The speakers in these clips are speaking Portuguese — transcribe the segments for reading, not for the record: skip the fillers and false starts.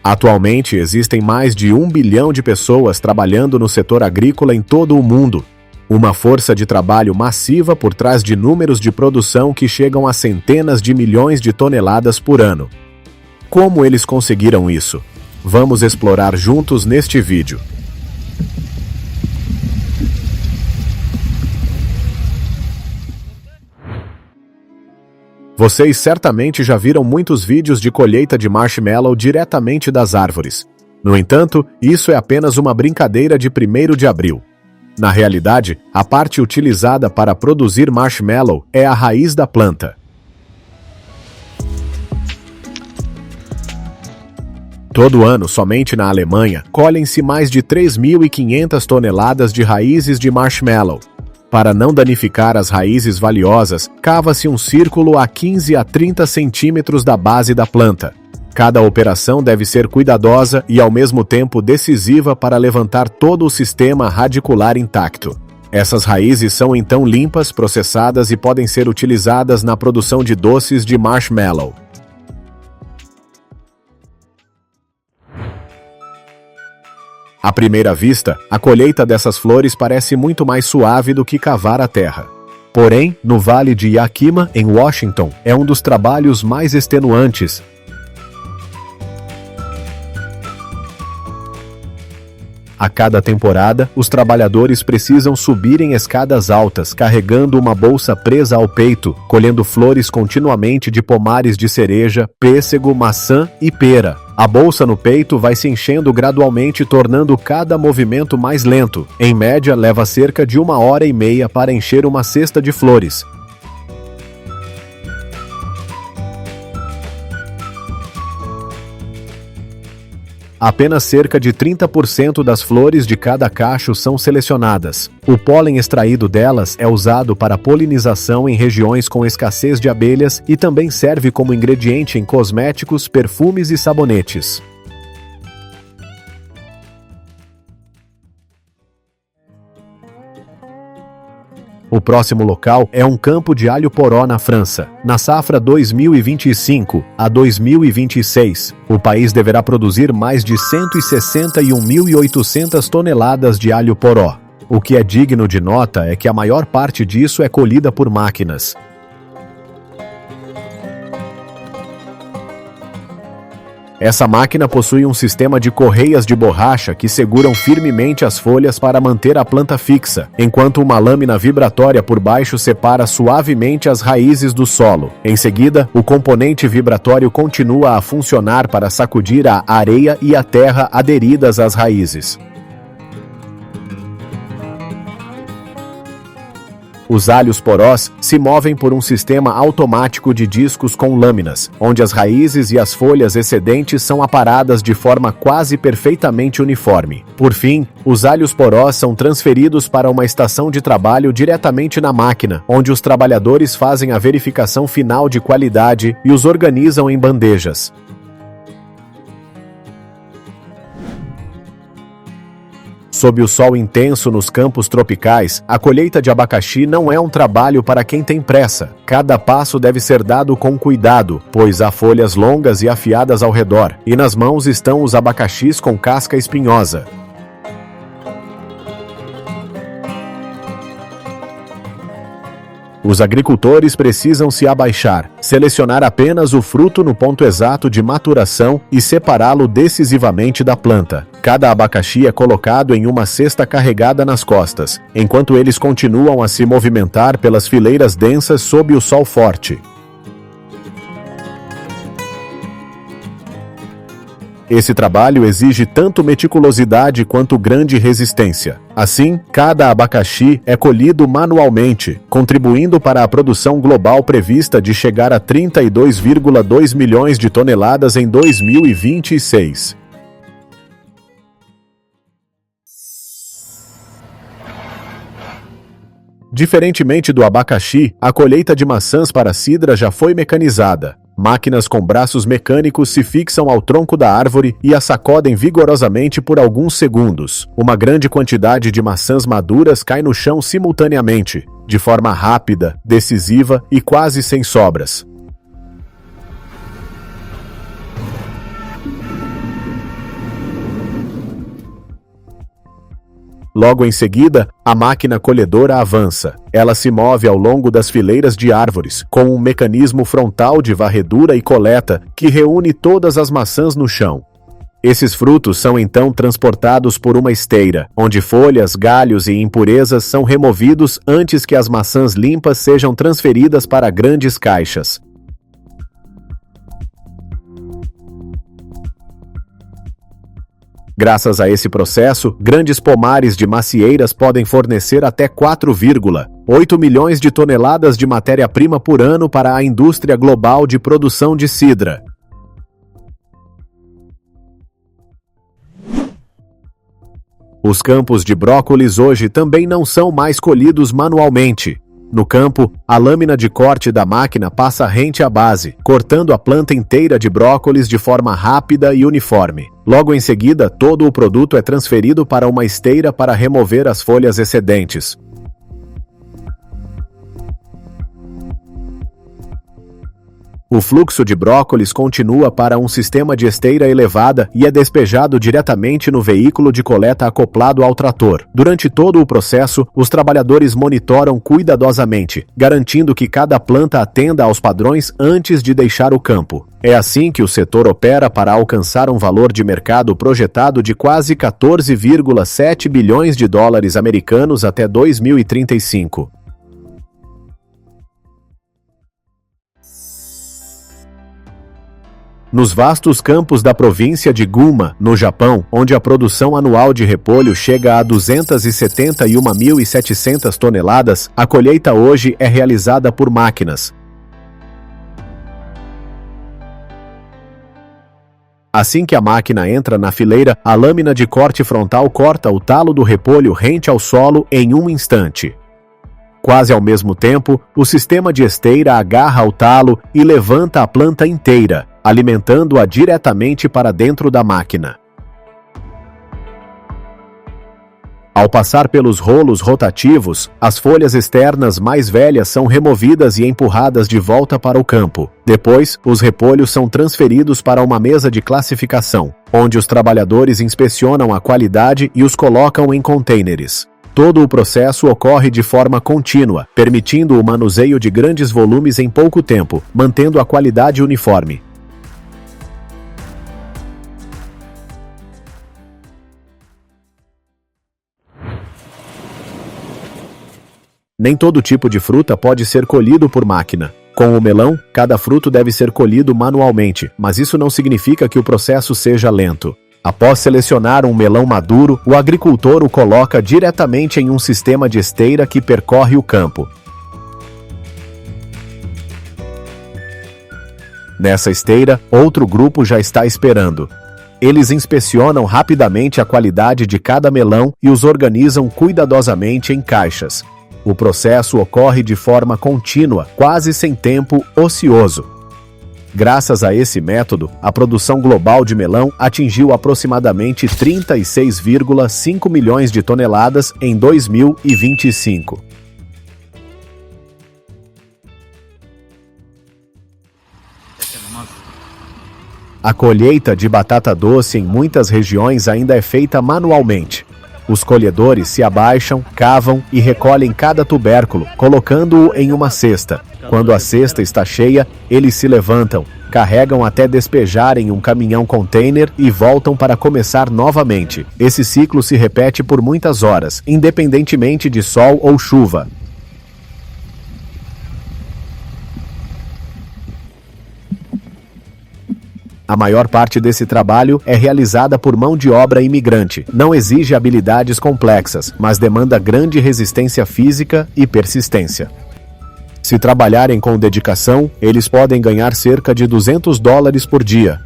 Atualmente, existem mais de 1 bilhão de pessoas trabalhando no setor agrícola em todo o mundo. Uma força de trabalho massiva por trás de números de produção que chegam a centenas de milhões de toneladas por ano. Como eles conseguiram isso? Vamos explorar juntos neste vídeo. Vocês certamente já viram muitos vídeos de colheita de marshmallow diretamente das árvores. No entanto, isso é apenas uma brincadeira de 1º de abril. Na realidade, a parte utilizada para produzir marshmallow é a raiz da planta. Todo ano, somente na Alemanha, colhem-se mais de 3.500 toneladas de raízes de marshmallow. Para não danificar as raízes valiosas, cava-se um círculo a 15 a 30 centímetros da base da planta. Cada operação deve ser cuidadosa e, ao mesmo tempo, decisiva para levantar todo o sistema radicular intacto. Essas raízes são então limpas, processadas e podem ser utilizadas na produção de doces de marshmallow. À primeira vista, a colheita dessas flores parece muito mais suave do que cavar a terra. Porém, no Vale de Yakima, em Washington, é um dos trabalhos mais extenuantes. A cada temporada, os trabalhadores precisam subir em escadas altas, carregando uma bolsa presa ao peito, colhendo flores continuamente de pomares de cereja, pêssego, maçã e pera. A bolsa no peito vai se enchendo gradualmente, tornando cada movimento mais lento. Em média, leva cerca de 1h30 para encher uma cesta de flores. Apenas cerca de 30% das flores de cada cacho são selecionadas. O pólen extraído delas é usado para polinização em regiões com escassez de abelhas e também serve como ingrediente em cosméticos, perfumes e sabonetes. O próximo local é um campo de alho poró na França. Na safra 2025 a 2026, o país deverá produzir mais de 161.800 toneladas de alho poró. O que é digno de nota é que a maior parte disso é colhida por máquinas. Essa máquina possui um sistema de correias de borracha que seguram firmemente as folhas para manter a planta fixa, enquanto uma lâmina vibratória por baixo separa suavemente as raízes do solo. Em seguida, o componente vibratório continua a funcionar para sacudir a areia e a terra aderidas às raízes. Os alhos porós se movem por um sistema automático de discos com lâminas, onde as raízes e as folhas excedentes são aparadas de forma quase perfeitamente uniforme. Por fim, os alhos porós são transferidos para uma estação de trabalho diretamente na máquina, onde os trabalhadores fazem a verificação final de qualidade e os organizam em bandejas. Sob o sol intenso nos campos tropicais, a colheita de abacaxi não é um trabalho para quem tem pressa. Cada passo deve ser dado com cuidado, pois há folhas longas e afiadas ao redor, e nas mãos estão os abacaxis com casca espinhosa. Os agricultores precisam se abaixar, selecionar apenas o fruto no ponto exato de maturação e separá-lo decisivamente da planta. Cada abacaxi é colocado em uma cesta carregada nas costas, enquanto eles continuam a se movimentar pelas fileiras densas sob o sol forte. Esse trabalho exige tanto meticulosidade quanto grande resistência. Assim, cada abacaxi é colhido manualmente, contribuindo para a produção global prevista de chegar a 32,2 milhões de toneladas em 2026. Diferentemente do abacaxi, a colheita de maçãs para cidra já foi mecanizada. Máquinas com braços mecânicos se fixam ao tronco da árvore e a sacodem vigorosamente por alguns segundos. Uma grande quantidade de maçãs maduras cai no chão simultaneamente, de forma rápida, decisiva e quase sem sobras. Logo em seguida, a máquina colhedora avança. Ela se move ao longo das fileiras de árvores, com um mecanismo frontal de varredura e coleta que reúne todas as maçãs no chão. Esses frutos são então transportados por uma esteira, onde folhas, galhos e impurezas são removidos antes que as maçãs limpas sejam transferidas para grandes caixas. Graças a esse processo, grandes pomares de macieiras podem fornecer até 4,8 milhões de toneladas de matéria-prima por ano para a indústria global de produção de cidra. Os campos de brócolis hoje também não são mais colhidos manualmente. No campo, a lâmina de corte da máquina passa rente à base, cortando a planta inteira de brócolis de forma rápida e uniforme. Logo em seguida, todo o produto é transferido para uma esteira para remover as folhas excedentes. O fluxo de brócolis continua para um sistema de esteira elevada e é despejado diretamente no veículo de coleta acoplado ao trator. Durante todo o processo, os trabalhadores monitoram cuidadosamente, garantindo que cada planta atenda aos padrões antes de deixar o campo. É assim que o setor opera para alcançar um valor de mercado projetado de quase 14,7 bilhões de dólares americanos até 2035. Nos vastos campos da província de Gunma, no Japão, onde a produção anual de repolho chega a 271.700 toneladas, a colheita hoje é realizada por máquinas. Assim que a máquina entra na fileira, a lâmina de corte frontal corta o talo do repolho rente ao solo em um instante. Quase ao mesmo tempo, o sistema de esteira agarra o talo e levanta a planta inteira, alimentando-a diretamente para dentro da máquina. Ao passar pelos rolos rotativos, as folhas externas mais velhas são removidas e empurradas de volta para o campo. Depois, os repolhos são transferidos para uma mesa de classificação, onde os trabalhadores inspecionam a qualidade e os colocam em contêineres. Todo o processo ocorre de forma contínua, permitindo o manuseio de grandes volumes em pouco tempo, mantendo a qualidade uniforme. Nem todo tipo de fruta pode ser colhido por máquina. Com o melão, cada fruto deve ser colhido manualmente, mas isso não significa que o processo seja lento. Após selecionar um melão maduro, o agricultor o coloca diretamente em um sistema de esteira que percorre o campo. Nessa esteira, outro grupo já está esperando. Eles inspecionam rapidamente a qualidade de cada melão e os organizam cuidadosamente em caixas. O processo ocorre de forma contínua, quase sem tempo ocioso. Graças a esse método, a produção global de melão atingiu aproximadamente 36,5 milhões de toneladas em 2025. A colheita de batata doce em muitas regiões ainda é feita manualmente. Os colhedores se abaixam, cavam e recolhem cada tubérculo, colocando-o em uma cesta. Quando a cesta está cheia, eles se levantam, carregam até despejar em um caminhão-container e voltam para começar novamente. Esse ciclo se repete por muitas horas, independentemente de sol ou chuva. A maior parte desse trabalho é realizada por mão de obra imigrante. Não exige habilidades complexas, mas demanda grande resistência física e persistência. Se trabalharem com dedicação, eles podem ganhar cerca de $200 por dia.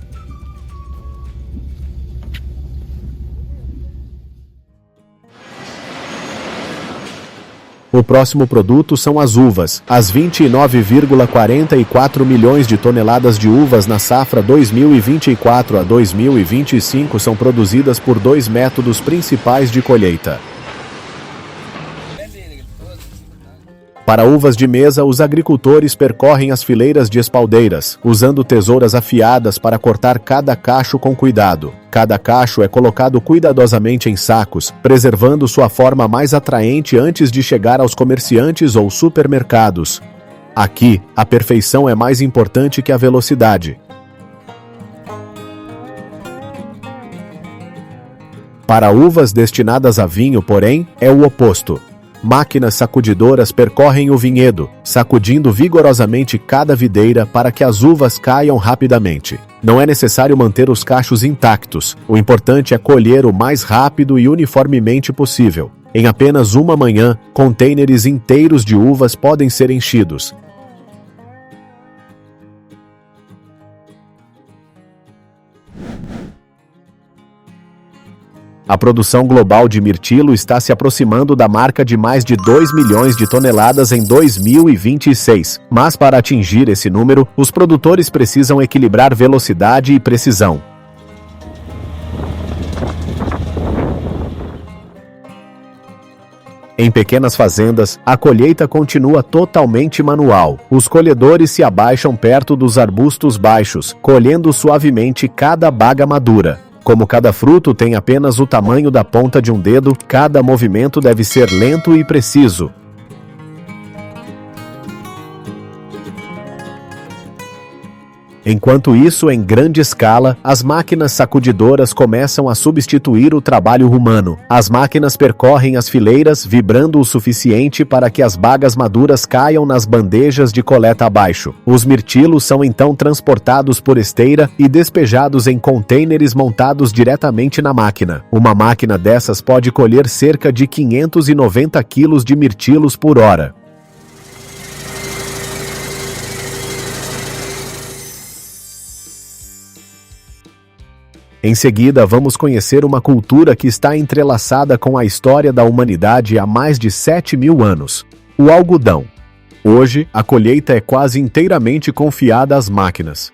O próximo produto são as uvas. As 29,44 milhões de toneladas de uvas na safra 2024 a 2025 são produzidas por dois métodos principais de colheita. Para uvas de mesa, os agricultores percorrem as fileiras de espaldeiras, usando tesouras afiadas para cortar cada cacho com cuidado. Cada cacho é colocado cuidadosamente em sacos, preservando sua forma mais atraente antes de chegar aos comerciantes ou supermercados. Aqui, a perfeição é mais importante que a velocidade. Para uvas destinadas a vinho, porém, é o oposto. Máquinas sacudidoras percorrem o vinhedo, sacudindo vigorosamente cada videira para que as uvas caiam rapidamente. Não é necessário manter os cachos intactos. O importante é colher o mais rápido e uniformemente possível. Em apenas uma manhã, contêineres inteiros de uvas podem ser enchidos. A produção global de mirtilo está se aproximando da marca de mais de 2 milhões de toneladas em 2026. Mas para atingir esse número, os produtores precisam equilibrar velocidade e precisão. Em pequenas fazendas, a colheita continua totalmente manual. Os colhedores se abaixam perto dos arbustos baixos, colhendo suavemente cada baga madura. Como cada fruto tem apenas o tamanho da ponta de um dedo, cada movimento deve ser lento e preciso. Enquanto isso, em grande escala, as máquinas sacudidoras começam a substituir o trabalho humano. As máquinas percorrem as fileiras, vibrando o suficiente para que as bagas maduras caiam nas bandejas de coleta abaixo. Os mirtilos são então transportados por esteira e despejados em contêineres montados diretamente na máquina. Uma máquina dessas pode colher cerca de 590 quilos de mirtilos por hora. Em seguida, vamos conhecer uma cultura que está entrelaçada com a história da humanidade há mais de 7.000 anos: o algodão. Hoje, a colheita é quase inteiramente confiada às máquinas.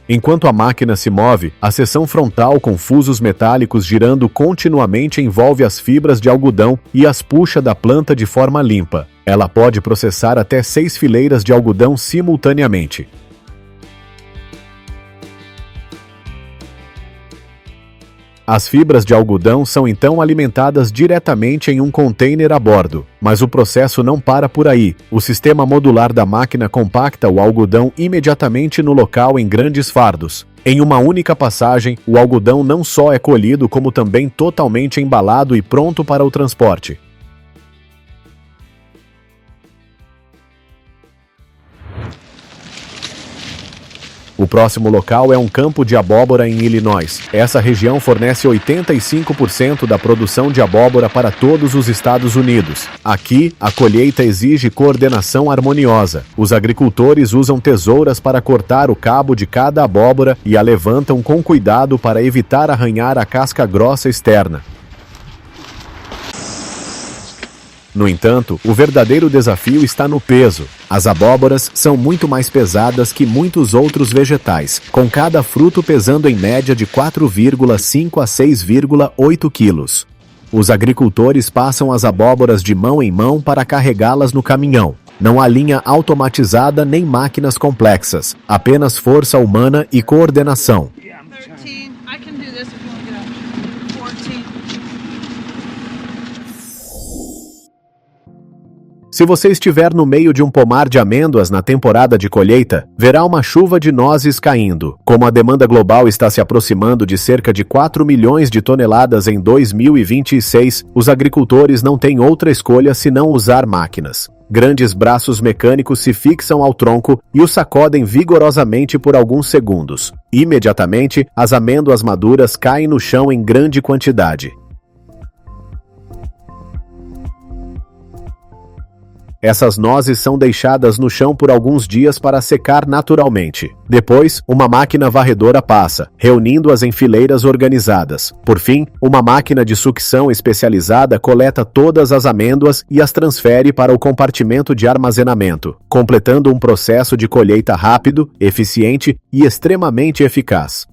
Enquanto a máquina se move, a seção frontal com fusos metálicos girando continuamente envolve as fibras de algodão e as puxa da planta de forma limpa. Ela pode processar até 6 fileiras de algodão simultaneamente. As fibras de algodão são então alimentadas diretamente em um container a bordo. Mas o processo não para por aí. O sistema modular da máquina compacta o algodão imediatamente no local em grandes fardos. Em uma única passagem, o algodão não só é colhido, como também totalmente embalado e pronto para o transporte. O próximo local é um campo de abóbora em Illinois. Essa região fornece 85% da produção de abóbora para todos os Estados Unidos. Aqui, a colheita exige coordenação harmoniosa. Os agricultores usam tesouras para cortar o cabo de cada abóbora e a levantam com cuidado para evitar arranhar a casca grossa externa. No entanto, o verdadeiro desafio está no peso. As abóboras são muito mais pesadas que muitos outros vegetais, com cada fruto pesando em média de 4,5 a 6,8 quilos. Os agricultores passam as abóboras de mão em mão para carregá-las no caminhão. Não há linha automatizada nem máquinas complexas, apenas força humana e coordenação. 13. I can do this if you want to get up. 14. Se você estiver no meio de um pomar de amêndoas na temporada de colheita, verá uma chuva de nozes caindo. Como a demanda global está se aproximando de cerca de 4 milhões de toneladas em 2026, os agricultores não têm outra escolha senão usar máquinas. Grandes braços mecânicos se fixam ao tronco e o sacodem vigorosamente por alguns segundos. Imediatamente, as amêndoas maduras caem no chão em grande quantidade. Essas nozes são deixadas no chão por alguns dias para secar naturalmente. Depois, uma máquina varredora passa, reunindo-as em fileiras organizadas. Por fim, uma máquina de sucção especializada coleta todas as amêndoas e as transfere para o compartimento de armazenamento, completando um processo de colheita rápido, eficiente e extremamente eficaz.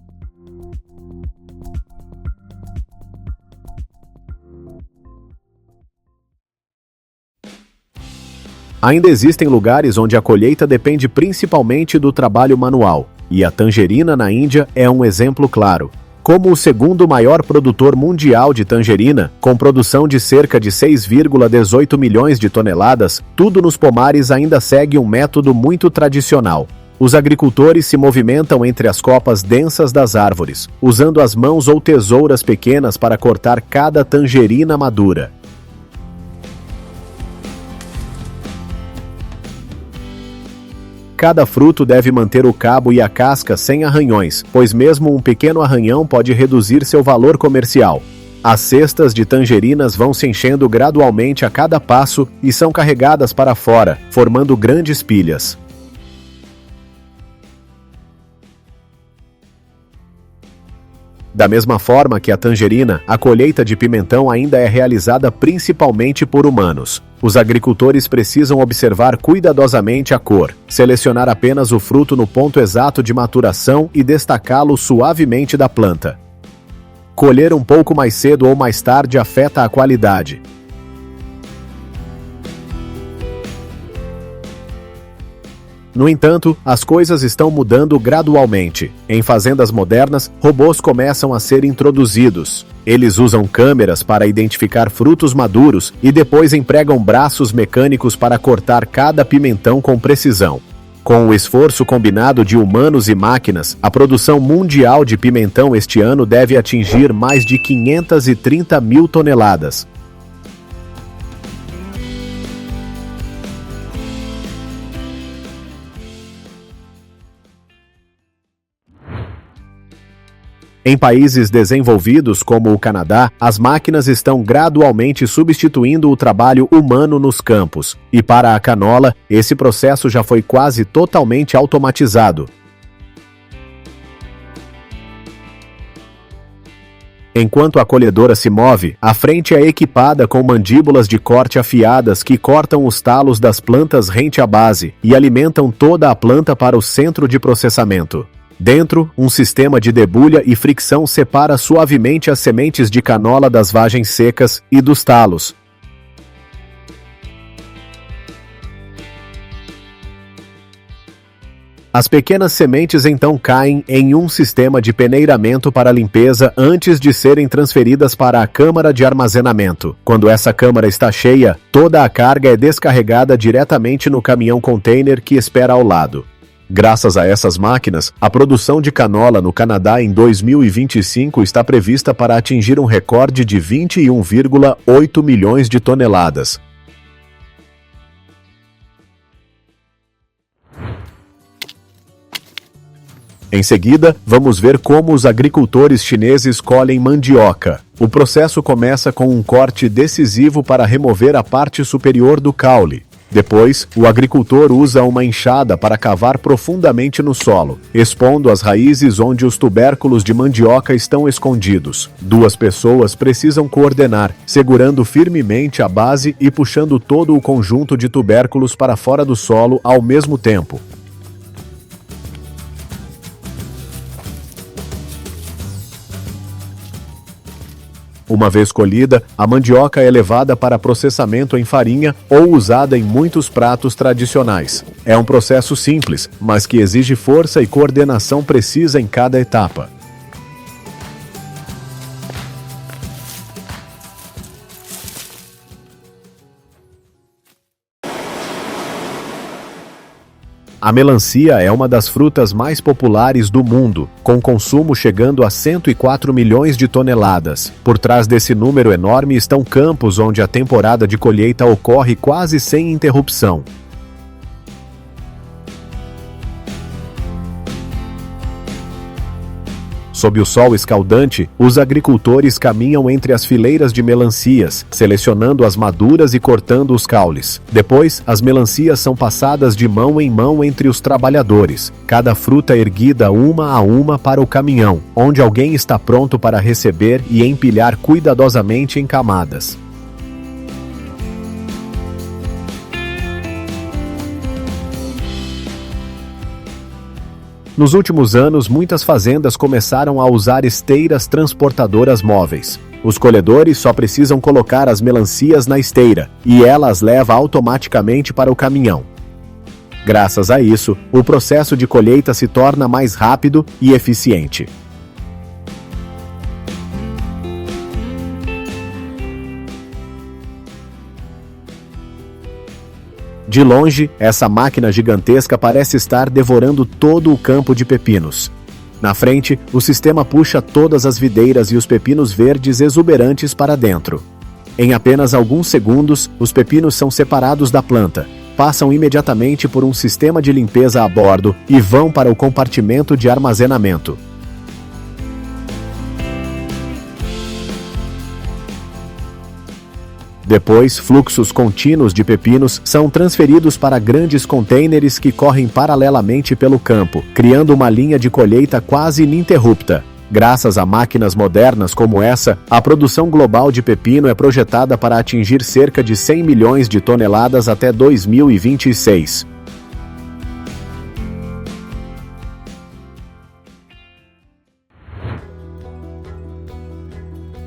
Ainda existem lugares onde a colheita depende principalmente do trabalho manual, e a tangerina na Índia é um exemplo claro. Como o segundo maior produtor mundial de tangerina, com produção de cerca de 6,18 milhões de toneladas, tudo nos pomares ainda segue um método muito tradicional. Os agricultores se movimentam entre as copas densas das árvores, usando as mãos ou tesouras pequenas para cortar cada tangerina madura. Cada fruto deve manter o cabo e a casca sem arranhões, pois mesmo um pequeno arranhão pode reduzir seu valor comercial. As cestas de tangerinas vão se enchendo gradualmente a cada passo e são carregadas para fora, formando grandes pilhas. Da mesma forma que a tangerina, a colheita de pimentão ainda é realizada principalmente por humanos. Os agricultores precisam observar cuidadosamente a cor, selecionar apenas o fruto no ponto exato de maturação e destacá-lo suavemente da planta. Colher um pouco mais cedo ou mais tarde afeta a qualidade. No entanto, as coisas estão mudando gradualmente. Em fazendas modernas, robôs começam a ser introduzidos. Eles usam câmeras para identificar frutos maduros e depois empregam braços mecânicos para cortar cada pimentão com precisão. Com o esforço combinado de humanos e máquinas, a produção mundial de pimentão este ano deve atingir mais de 530 mil toneladas. Em países desenvolvidos como o Canadá, as máquinas estão gradualmente substituindo o trabalho humano nos campos, e para a canola, esse processo já foi quase totalmente automatizado. Enquanto a colhedora se move, a frente é equipada com mandíbulas de corte afiadas que cortam os talos das plantas rente à base e alimentam toda a planta para o centro de processamento. Dentro, um sistema de debulha e fricção separa suavemente as sementes de canola das vagens secas e dos talos. As pequenas sementes então caem em um sistema de peneiramento para limpeza antes de serem transferidas para a câmara de armazenamento. Quando essa câmara está cheia, toda a carga é descarregada diretamente no caminhão-container que espera ao lado. Graças a essas máquinas, a produção de canola no Canadá em 2025 está prevista para atingir um recorde de 21,8 milhões de toneladas. Em seguida, vamos ver como os agricultores chineses colhem mandioca. O processo começa com um corte decisivo para remover a parte superior do caule. Depois, o agricultor usa uma enxada para cavar profundamente no solo, expondo as raízes onde os tubérculos de mandioca estão escondidos. Duas pessoas precisam coordenar, segurando firmemente a base e puxando todo o conjunto de tubérculos para fora do solo ao mesmo tempo. Uma vez colhida, a mandioca é levada para processamento em farinha ou usada em muitos pratos tradicionais. É um processo simples, mas que exige força e coordenação precisa em cada etapa. A melancia é uma das frutas mais populares do mundo, com consumo chegando a 104 milhões de toneladas. Por trás desse número enorme estão campos onde a temporada de colheita ocorre quase sem interrupção. Sob o sol escaldante, os agricultores caminham entre as fileiras de melancias, selecionando as maduras e cortando os caules. Depois, as melancias são passadas de mão em mão entre os trabalhadores, cada fruta erguida uma a uma para o caminhão, onde alguém está pronto para receber e empilhar cuidadosamente em camadas. Nos últimos anos, muitas fazendas começaram a usar esteiras transportadoras móveis. Os colhedores só precisam colocar as melancias na esteira, e ela as leva automaticamente para o caminhão. Graças a isso, o processo de colheita se torna mais rápido e eficiente. De longe, essa máquina gigantesca parece estar devorando todo o campo de pepinos. Na frente, o sistema puxa todas as videiras e os pepinos verdes exuberantes para dentro. Em apenas alguns segundos, os pepinos são separados da planta, passam imediatamente por um sistema de limpeza a bordo e vão para o compartimento de armazenamento. Depois, fluxos contínuos de pepinos são transferidos para grandes contêineres que correm paralelamente pelo campo, criando uma linha de colheita quase ininterrupta. Graças a máquinas modernas como essa, a produção global de pepino é projetada para atingir cerca de 100 milhões de toneladas até 2026.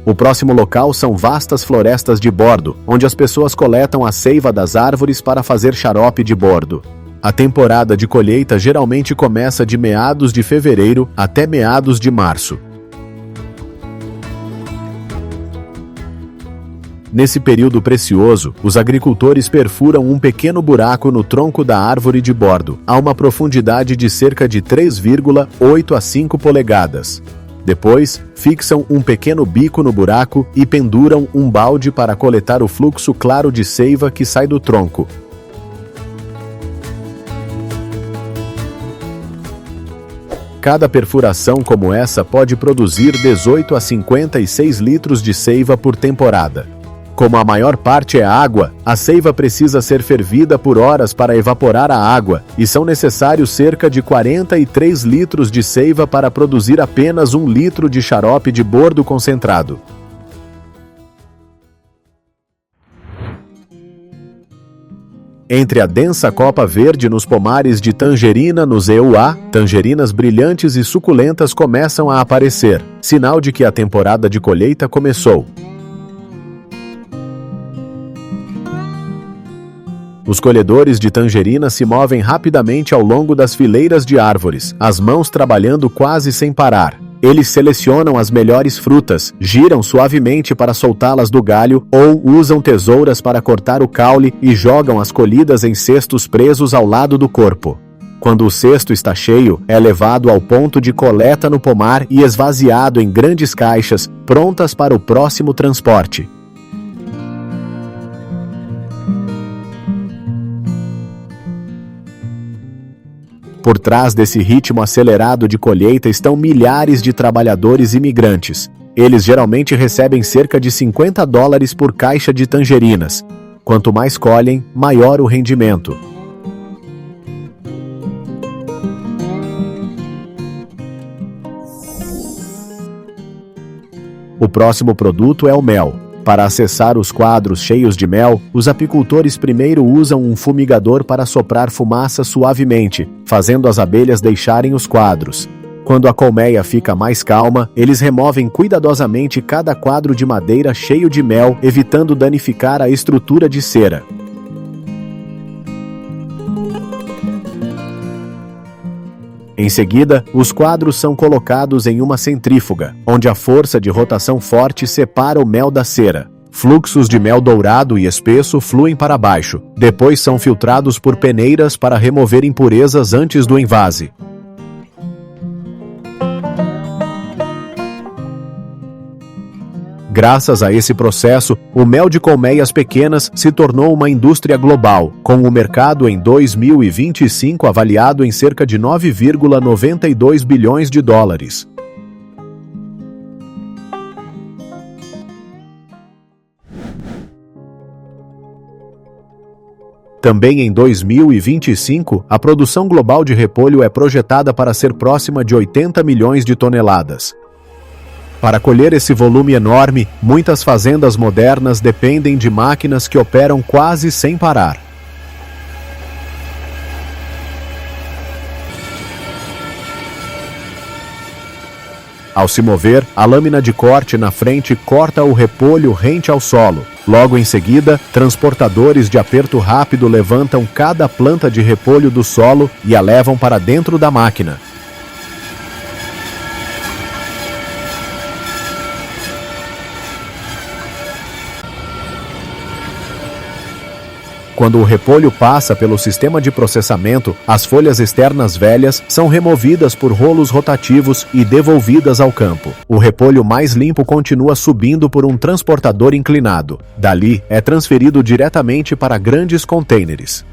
O próximo local são vastas florestas de bordo, onde as pessoas coletam a seiva das árvores para fazer xarope de bordo. A temporada de colheita geralmente começa de meados de fevereiro até meados de março. Nesse período precioso, os agricultores perfuram um pequeno buraco no tronco da árvore de bordo, a uma profundidade de cerca de 3,8 a 5 polegadas. Depois, fixam um pequeno bico no buraco e penduram um balde para coletar o fluxo claro de seiva que sai do tronco. Cada perfuração como essa pode produzir 18 a 56 litros de seiva por temporada. Como a maior parte é água, a seiva precisa ser fervida por horas para evaporar a água, e são necessários cerca de 43 litros de seiva para produzir apenas 1 litro de xarope de bordo concentrado. Entre a densa copa verde nos pomares de tangerina nos EUA, tangerinas brilhantes e suculentas começam a aparecer, sinal de que a temporada de colheita começou. Os colhedores de tangerina se movem rapidamente ao longo das fileiras de árvores, as mãos trabalhando quase sem parar. Eles selecionam as melhores frutas, giram suavemente para soltá-las do galho ou usam tesouras para cortar o caule e jogam as colhidas em cestos presos ao lado do corpo. Quando o cesto está cheio, é levado ao ponto de coleta no pomar e esvaziado em grandes caixas, prontas para o próximo transporte. Por trás desse ritmo acelerado de colheita estão milhares de trabalhadores imigrantes. Eles geralmente recebem cerca de $50 por caixa de tangerinas. Quanto mais colhem, maior o rendimento. O próximo produto é o mel. Para acessar os quadros cheios de mel, os apicultores primeiro usam um fumigador para soprar fumaça suavemente, fazendo as abelhas deixarem os quadros. Quando a colmeia fica mais calma, eles removem cuidadosamente cada quadro de madeira cheio de mel, evitando danificar a estrutura de cera. Em seguida, os quadros são colocados em uma centrífuga, onde a força de rotação forte separa o mel da cera. Fluxos de mel dourado e espesso fluem para baixo, depois são filtrados por peneiras para remover impurezas antes do envase. Graças a esse processo, o mel de colmeias pequenas se tornou uma indústria global, com o mercado em 2025 avaliado em cerca de 9,92 bilhões de dólares. Também em 2025, a produção global de repolho é projetada para ser próxima de 80 milhões de toneladas. Para colher esse volume enorme, muitas fazendas modernas dependem de máquinas que operam quase sem parar. Ao se mover, a lâmina de corte na frente corta o repolho rente ao solo. Logo em seguida, transportadores de aperto rápido levantam cada planta de repolho do solo e a levam para dentro da máquina. Quando o repolho passa pelo sistema de processamento, as folhas externas velhas são removidas por rolos rotativos e devolvidas ao campo. O repolho mais limpo continua subindo por um transportador inclinado. Dali, é transferido diretamente para grandes contêineres.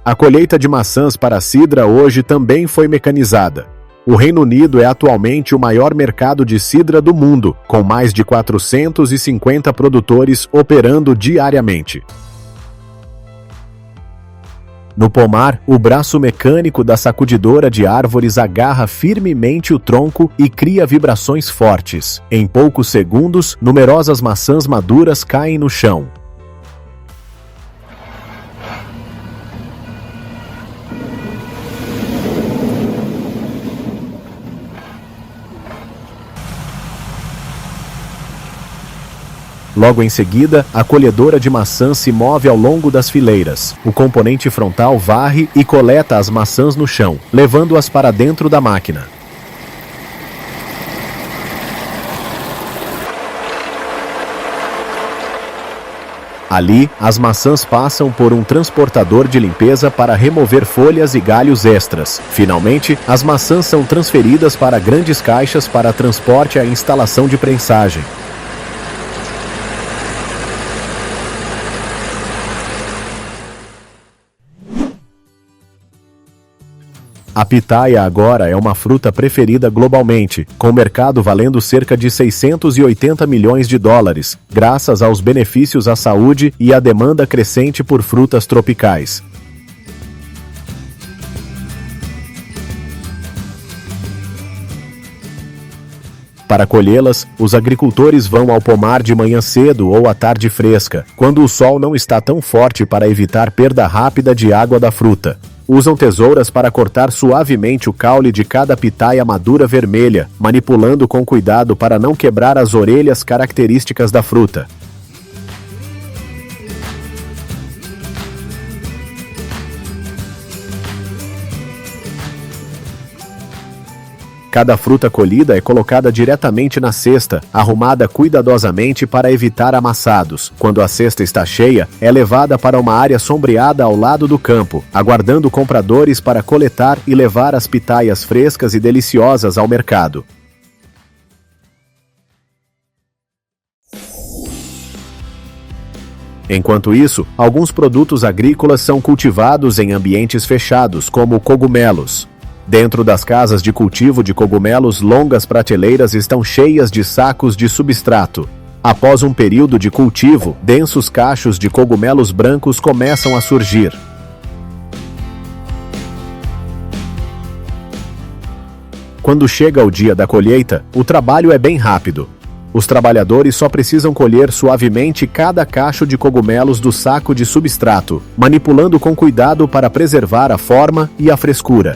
A colheita de maçãs para a cidra hoje também foi mecanizada. O Reino Unido é atualmente o maior mercado de cidra do mundo, com mais de 450 produtores operando diariamente. No pomar, o braço mecânico da sacudidora de árvores agarra firmemente o tronco e cria vibrações fortes. Em poucos segundos, numerosas maçãs maduras caem no chão. Logo em seguida, a colhedora de maçã se move ao longo das fileiras. O componente frontal varre e coleta as maçãs no chão, levando-as para dentro da máquina. Ali, as maçãs passam por um transportador de limpeza para remover folhas e galhos extras. Finalmente, as maçãs são transferidas para grandes caixas para transporte à instalação de prensagem. A pitaia agora é uma fruta preferida globalmente, com o mercado valendo cerca de 680 milhões de dólares, graças aos benefícios à saúde e à demanda crescente por frutas tropicais. Para colhê-las, os agricultores vão ao pomar de manhã cedo ou à tarde fresca, quando o sol não está tão forte para evitar perda rápida de água da fruta. Usam tesouras para cortar suavemente o caule de cada pitaia madura vermelha, manipulando com cuidado para não quebrar as orelhas características da fruta. Cada fruta colhida é colocada diretamente na cesta, arrumada cuidadosamente para evitar amassados. Quando a cesta está cheia, é levada para uma área sombreada ao lado do campo, aguardando compradores para coletar e levar as pitaias frescas e deliciosas ao mercado. Enquanto isso, alguns produtos agrícolas são cultivados em ambientes fechados, como cogumelos. Dentro das casas de cultivo de cogumelos, longas prateleiras estão cheias de sacos de substrato. Após um período de cultivo, densos cachos de cogumelos brancos começam a surgir. Quando chega o dia da colheita, o trabalho é bem rápido. Os trabalhadores só precisam colher suavemente cada cacho de cogumelos do saco de substrato, manipulando com cuidado para preservar a forma e a frescura.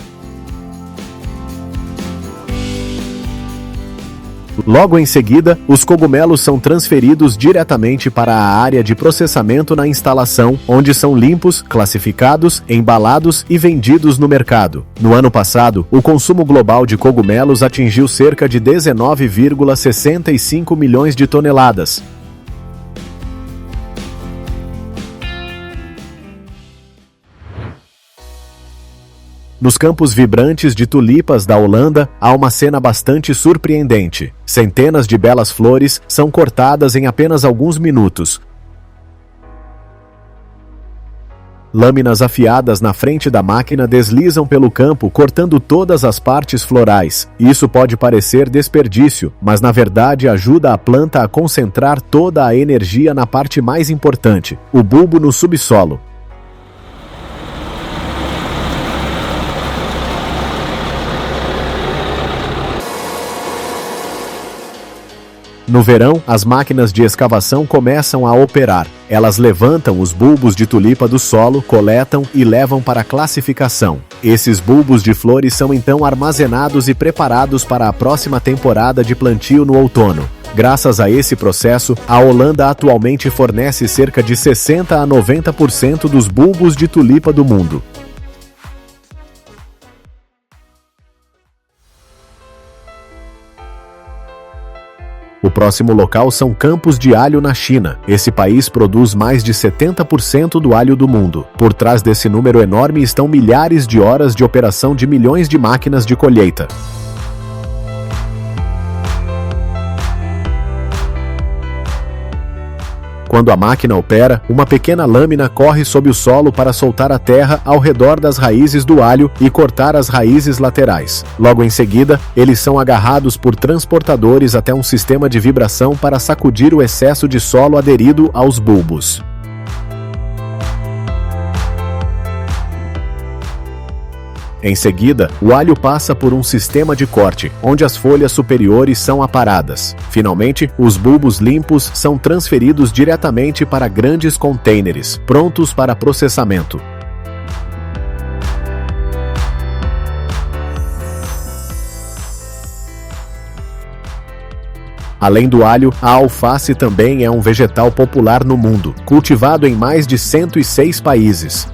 Logo em seguida, os cogumelos são transferidos diretamente para a área de processamento na instalação, onde são limpos, classificados, embalados e vendidos no mercado. No ano passado, o consumo global de cogumelos atingiu cerca de 19,65 milhões de toneladas. Nos campos vibrantes de tulipas da Holanda, há uma cena bastante surpreendente. Centenas de belas flores são cortadas em apenas alguns minutos. Lâminas afiadas na frente da máquina deslizam pelo campo, cortando todas as partes florais. Isso pode parecer desperdício, mas na verdade ajuda a planta a concentrar toda a energia na parte mais importante, o bulbo no subsolo. No verão, as máquinas de escavação começam a operar. Elas levantam os bulbos de tulipa do solo, coletam e levam para a classificação. Esses bulbos de flores são então armazenados e preparados para a próxima temporada de plantio no outono. Graças a esse processo, a Holanda atualmente fornece cerca de 60 a 90% dos bulbos de tulipa do mundo. O próximo local são campos de alho na China. Esse país produz mais de 70% do alho do mundo. Por trás desse número enorme estão milhares de horas de operação de milhões de máquinas de colheita. Quando a máquina opera, uma pequena lâmina corre sob o solo para soltar a terra ao redor das raízes do alho e cortar as raízes laterais. Logo em seguida, eles são agarrados por transportadores até um sistema de vibração para sacudir o excesso de solo aderido aos bulbos. Em seguida, o alho passa por um sistema de corte, onde as folhas superiores são aparadas. Finalmente, os bulbos limpos são transferidos diretamente para grandes contêineres, prontos para processamento. Além do alho, a alface também é um vegetal popular no mundo, cultivado em mais de 106 países.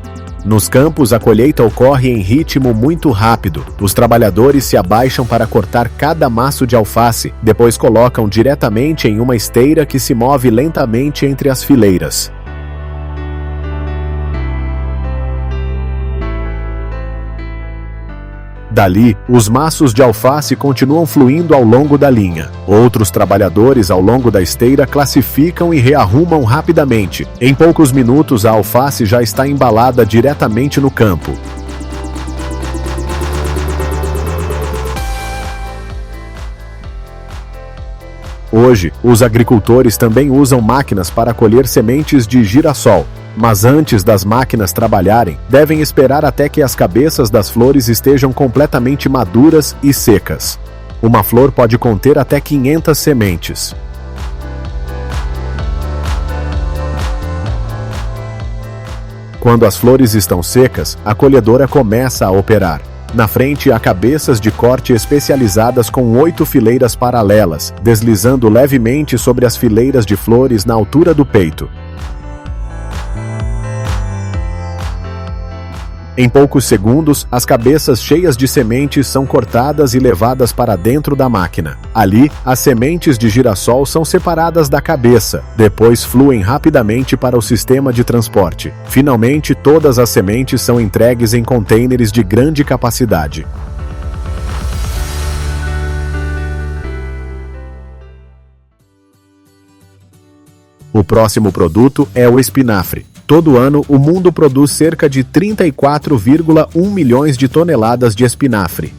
Nos campos, a colheita ocorre em ritmo muito rápido. Os trabalhadores se abaixam para cortar cada maço de alface, depois colocam diretamente em uma esteira que se move lentamente entre as fileiras. Dali, os maços de alface continuam fluindo ao longo da linha. Outros trabalhadores ao longo da esteira classificam e rearrumam rapidamente. Em poucos minutos, a alface já está embalada diretamente no campo. Hoje, os agricultores também usam máquinas para colher sementes de girassol. Mas antes das máquinas trabalharem, devem esperar até que as cabeças das flores estejam completamente maduras e secas. Uma flor pode conter até 500 sementes. Quando as flores estão secas, a colhedora começa a operar. Na frente há cabeças de corte especializadas com 8 fileiras paralelas, deslizando levemente sobre as fileiras de flores na altura do peito. Em poucos segundos, as cabeças cheias de sementes são cortadas e levadas para dentro da máquina. Ali, as sementes de girassol são separadas da cabeça, depois fluem rapidamente para o sistema de transporte. Finalmente, todas as sementes são entregues em contêineres de grande capacidade. O próximo produto é o espinafre. Todo ano, o mundo produz cerca de 34,1 milhões de toneladas de espinafre.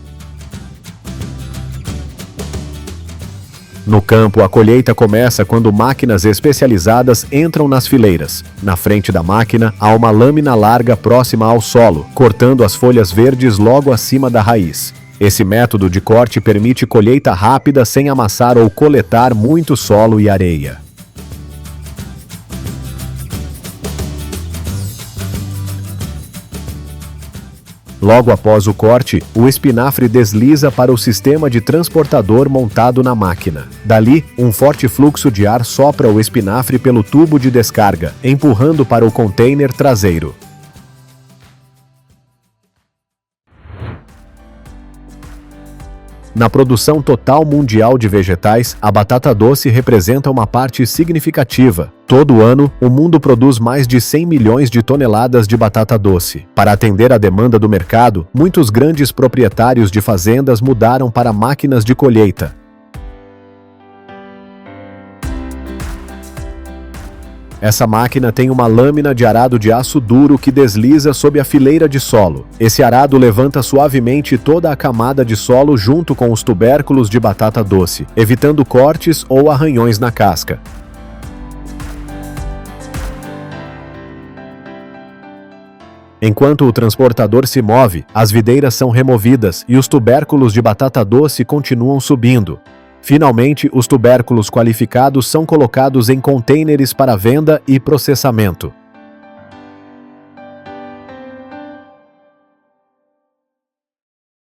No campo, a colheita começa quando máquinas especializadas entram nas fileiras. Na frente da máquina, há uma lâmina larga próxima ao solo, cortando as folhas verdes logo acima da raiz. Esse método de corte permite colheita rápida sem amassar ou coletar muito solo e areia. Logo após o corte, o espinafre desliza para o sistema de transportador montado na máquina. Dali, um forte fluxo de ar sopra o espinafre pelo tubo de descarga, empurrando para o container traseiro. Na produção total mundial de vegetais, a batata doce representa uma parte significativa. Todo ano, o mundo produz mais de 100 milhões de toneladas de batata doce. Para atender à demanda do mercado, muitos grandes proprietários de fazendas mudaram para máquinas de colheita. Essa máquina tem uma lâmina de arado de aço duro que desliza sob a fileira de solo. Esse arado levanta suavemente toda a camada de solo junto com os tubérculos de batata doce, evitando cortes ou arranhões na casca. Enquanto o transportador se move, as videiras são removidas e os tubérculos de batata doce continuam subindo. Finalmente, os tubérculos qualificados são colocados em contêineres para venda e processamento.